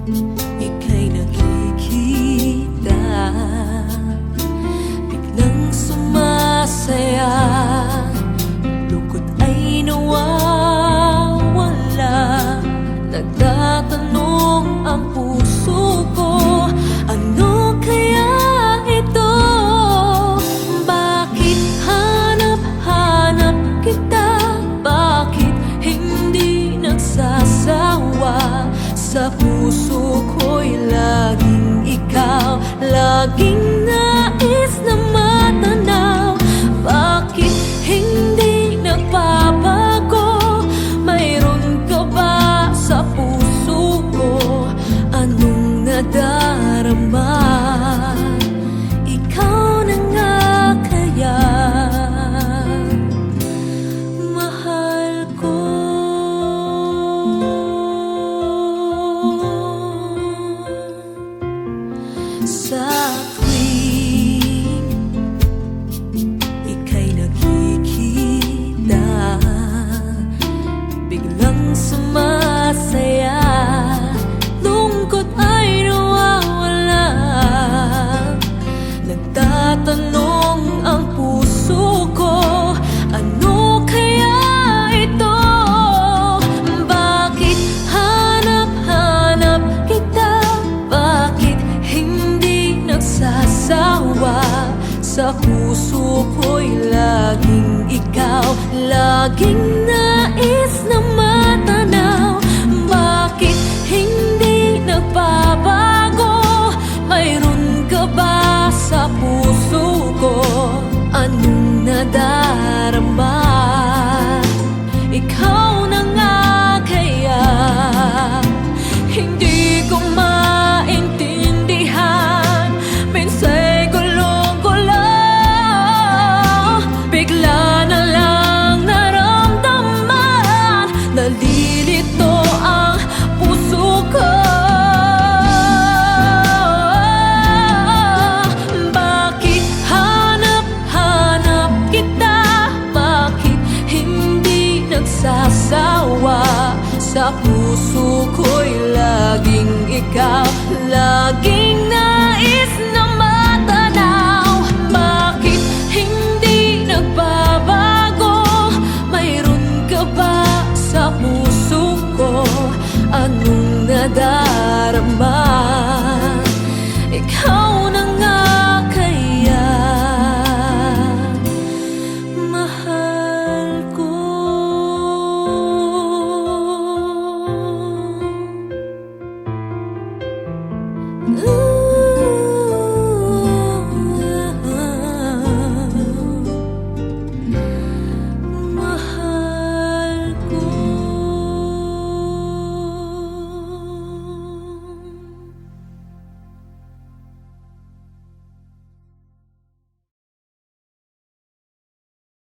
ika'y nakikita, biglang sumasaya, lungkot ay nawawala. Nagtatanong ang puso ko, ano kaya ito? Bakit hanap-hanap kita? Bakit hindi nagsasawa? Sa puso ko'y laging ikaw, laging nais na matanaw. Bakit hindi nagbabago? Mayroon ka ba sa puso ko? Anong nadarama? Ikaw na nga kaya mahal ko. Sa tuwing ika'y nakikita, biglang sumasaya, lungkot ay nawawala. Nagtatanong ang puso ko, ano kaya ito? Bakit hanap-hanap kita? Bakit hindi nagsasawa? Sa puso ko'y laging ikaw, laging nais na matanaw. Bakit hindi nagbabago? Mayroon ka ba sa puso ko? Anong nadarama? Ikaw na nga kaya hindi ko maintindihan. Minsa'y gulong-gulo, bigla na lang naramdaman, nalilito ang puso ko. Bakit hanap-hanap kita? Bakit hindi nagsasawa? Sa puso ko'y laging ikaw, laging nais na matanaw. Bakit hindi nagbabago? Mayroon ka ba sa puso ko? Anong nadarama? Ikaw na nga kaya mahal ko. Ooh.